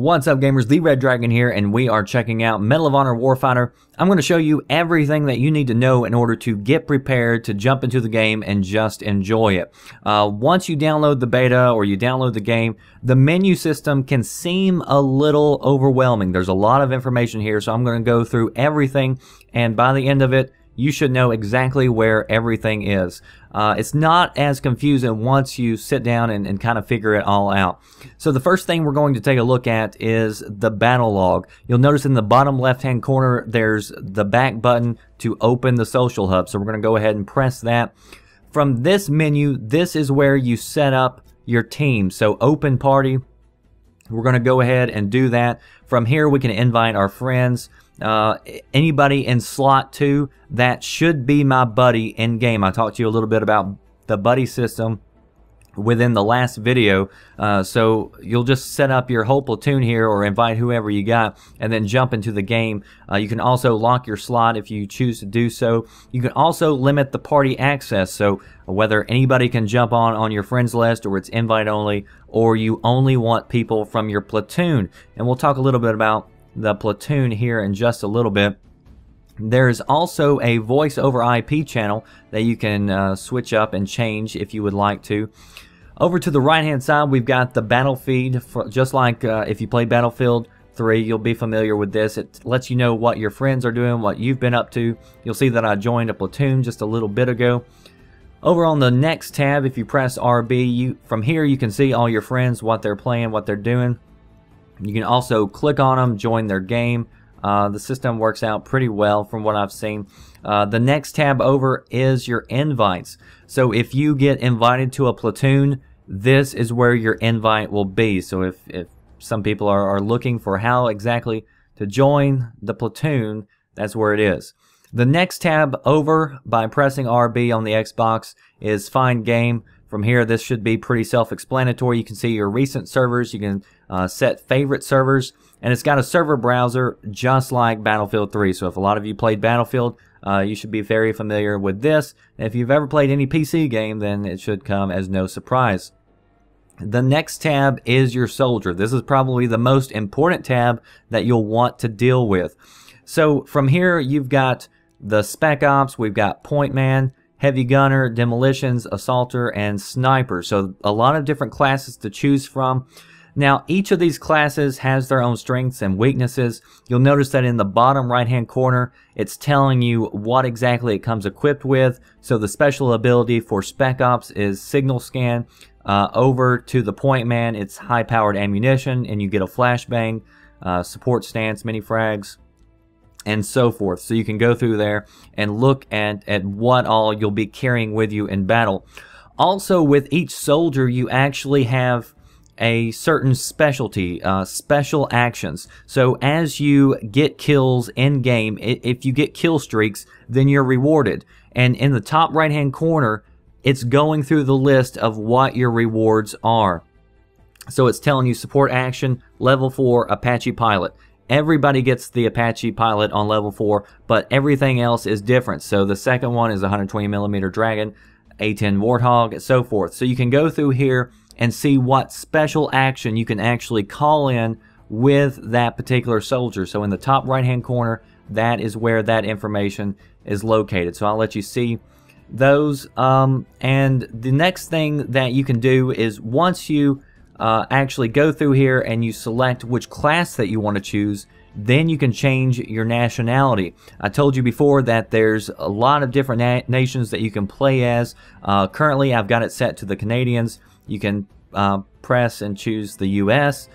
What's up, gamers? The Red Dragon here, and we are checking out Medal of Honor Warfighter. I'm going to show you everything that you need to know in order to get prepared to jump into the game and just enjoy it. Once you download the beta or you download the game, the menu system can seem a little overwhelming. There's a lot of information here, so I'm going to go through everything, and by the end of it, you should know exactly where everything is. It's not as confusing once you sit down and kind of figure it all out. So the first thing we're going to take a look at is the battle log. You'll notice in the bottom left hand corner there's the back button to open the social hub. So we're going to go ahead and press that. From this menu, this is where you set up your team. So open party. We're going to go ahead and do that. From here we can invite our friends. Anybody in slot 2, that should be my buddy in game. I talked to you a little bit about the buddy system within the last video, so you'll just set up your whole platoon here or invite whoever you got and then jump into the game. You can also lock your slot if you choose to do so. You can also limit the party access, so whether anybody can jump on your friends list, or it's invite only, or you only want people from your platoon. And we'll talk a little bit about the platoon here in just a little bit. There's also a voice over IP channel that you can switch up and change if you would like to. Over to the right hand side, we've got the battle feed. Just like if you play Battlefield 3, you'll be familiar with this. It lets you know what your friends are doing, what you've been up to. You'll see that I joined a platoon just a little bit ago. Over on the next tab, if you press RB, from here you can see all your friends, what they're playing, what they're doing. You can also click on them, join their game. The system works out pretty well from what I've seen. The next tab over is your invites. So if you get invited to a platoon, this is where your invite will be. So if some people are looking for how exactly to join the platoon, that's where it is. The next tab over, by pressing RB on the Xbox, is Find Game. From here, this should be pretty self-explanatory. You can see your recent servers. You can set favorite servers. And it's got a server browser just like Battlefield 3. So if a lot of you played Battlefield, you should be very familiar with this. And if you've ever played any PC game, then it should come as no surprise. The next tab is your soldier. This is probably the most important tab that you'll want to deal with. So from here, you've got the Spec Ops. We've got Point Man, Heavy Gunner, Demolitions, Assaulter, and Sniper. So a lot of different classes to choose from. Now, each of these classes has their own strengths and weaknesses. You'll notice that in the bottom right-hand corner, it's telling you what exactly it comes equipped with. So the special ability for Spec Ops is Signal Scan. Over to the Point Man, it's high-powered ammunition, and you get a flashbang, support stance, mini frags, and so forth. So you can go through there and look at what all you'll be carrying with you in battle. Also, with each soldier, you actually have a certain specialty, special actions. So as you get kills in game, if you get kill streaks, then you're rewarded. And in the top right hand corner, it's going through the list of what your rewards are. So it's telling you support action, level 4 Apache pilot. Everybody gets the Apache pilot on level 4, but everything else is different. So the second one is 120mm Dragon, A10 Warthog, and so forth. So you can go through here and see what special action you can actually call in with that particular soldier. So in the top right hand corner, that is where that information is located. So I'll let you see those. And the next thing that you can do is once you actually go through here and you select which class that you want to choose, then you can change your nationality. I told you before that there's a lot of different nations that you can play as. Currently, I've got it set to the Canadians. You can press and choose the US.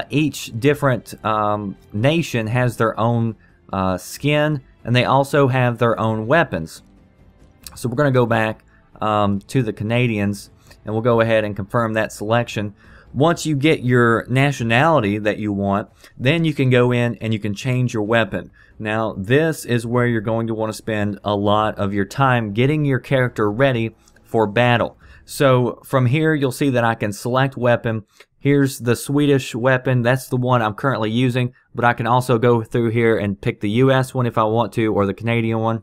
Each different nation has their own skin, and they also have their own weapons. So we're going to go back to the Canadians, and we'll go ahead and confirm that selection. Once you get your nationality that you want, then you can go in and you can change your weapon. Now, this is where you're going to want to spend a lot of your time getting your character ready for battle. So from here, you'll see that I can select weapon. Here's the Swedish weapon. That's the one I'm currently using, but I can also go through here and pick the US one if I want to, or the Canadian one.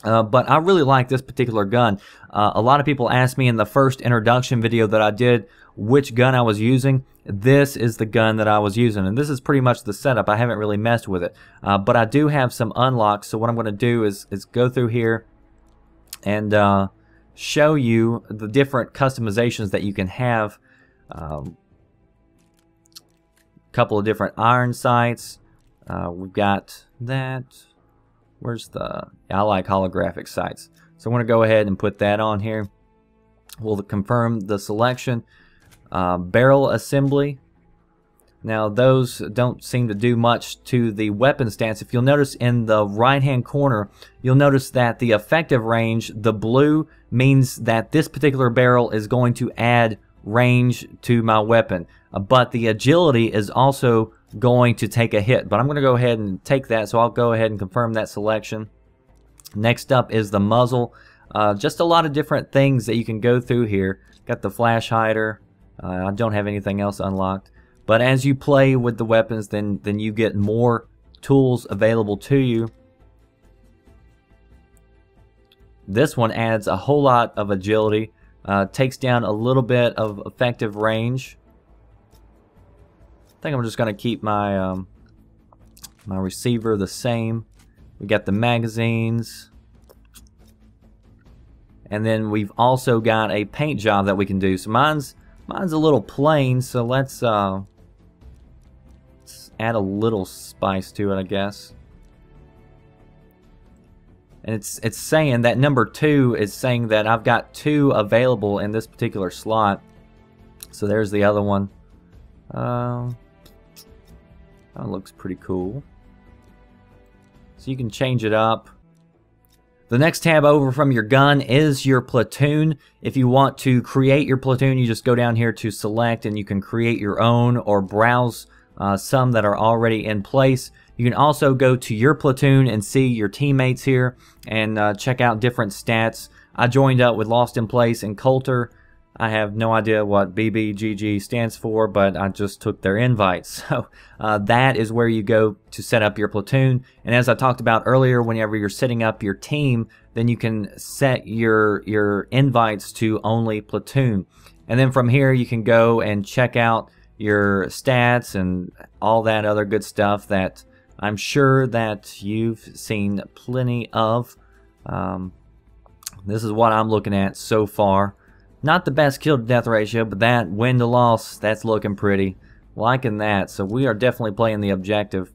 But I really like this particular gun. A lot of people asked me in the first introduction video that I did which gun I was using. this is the gun that I was using, and this is pretty much the setup. I haven't really messed with it, but I do have some unlocks. So what I'm going to do is go through here and show you the different customizations that you can have. Couple of different iron sights. We've got that. Where's the... I like holographic sights. So I'm going to go ahead and put that on here. We'll confirm the selection. Barrel assembly. Now those don't seem to do much to the weapon stance. If you'll notice in the right hand corner, you'll notice that the effective range, the blue, means that this particular barrel is going to add range to my weapon. But the agility is also going to take a hit. But I'm going to go ahead and take that, so I'll go ahead and confirm that selection. Next up is the muzzle. Just a lot of different things that you can go through here. Got the flash hider. I don't have anything else unlocked. But as you play with the weapons, then you get more tools available to you. This one adds a whole lot of agility. Takes down a little bit of effective range. I think I'm just going to keep my my receiver the same. We got the magazines. And then we've also got a paint job that we can do. So mine's a little plain, so let's add a little spice to it, I guess. And it's saying that number 2 is saying that I've got 2 available in this particular slot. So there's the other one. That looks pretty cool. So you can change it up. The next tab over from your gun is your platoon. If you want to create your platoon, you just go down here to select and you can create your own or browse some that are already in place. You can also go to your platoon and see your teammates here and check out different stats. I joined up with Lost in Place and Coulter. I have no idea what BBGG stands for, but I just took their invite. So that is where you go to set up your platoon. And as I talked about earlier, whenever you're setting up your team, then you can set your invites to only platoon. And then from here, you can go and check out your stats and all that other good stuff that I'm sure that you've seen plenty of. This is what I'm looking at so far. Not the best kill to death ratio, but that win to loss, that's looking pretty. Liking that. So we are definitely playing the objective.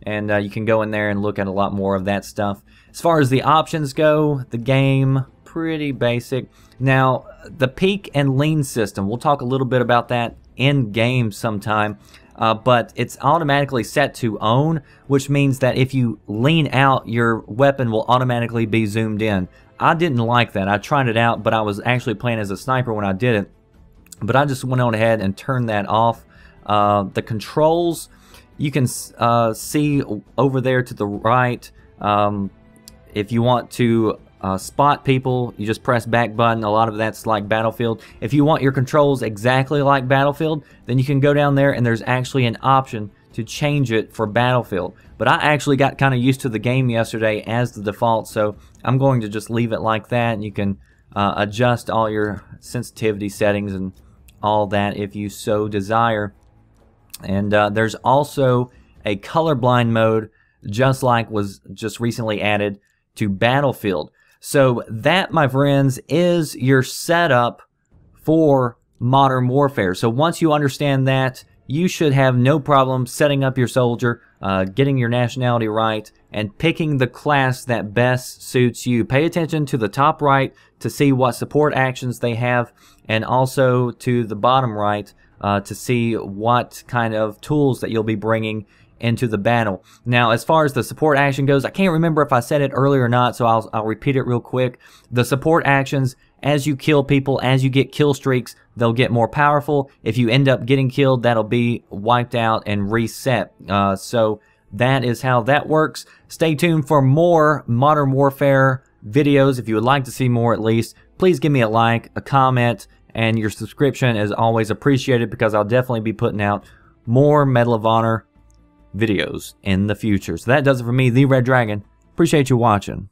And you can go in there and look at a lot more of that stuff. As far as the options go, the game, pretty basic. Now, the peak and lean system, we'll talk a little bit about that in game sometime. But it's automatically set to own, which means that if you lean out, your weapon will automatically be zoomed in. I didn't like that. I tried it out, but I was actually playing as a sniper when I did it. But I just went on ahead and turned that off. The controls, you can see over there to the right. If you want to spot people, you just press back button. A lot of that's like Battlefield. If you want your controls exactly like Battlefield, then you can go down there and there's actually an option to change it for Battlefield. But I actually got kind of used to the game yesterday as the default, so I'm going to just leave it like that, and you can adjust all your sensitivity settings and all that if you so desire. And there's also a colorblind mode, just like was just recently added to Battlefield. So that, my friends, is your setup for Modern Warfare. So once you understand that, you should have no problem setting up your soldier, getting your nationality right, and picking the class that best suits you. Pay attention to the top right to see what support actions they have, and also to the bottom right to see what kind of tools that you'll be bringing into the battle. Now, as far as the support action goes, I can't remember if I said it earlier or not, so I'll repeat it real quick. The support actions, as you kill people, as you get kill streaks, they'll get more powerful. If you end up getting killed, that'll be wiped out and reset. So that is how that works. Stay tuned for more Modern Warfare videos. If you would like to see more at least, please give me a like, a comment, and your subscription is always appreciated because I'll definitely be putting out more Medal of Honor videos in the future. So that does it for me, The Red Dragon. Appreciate you watching.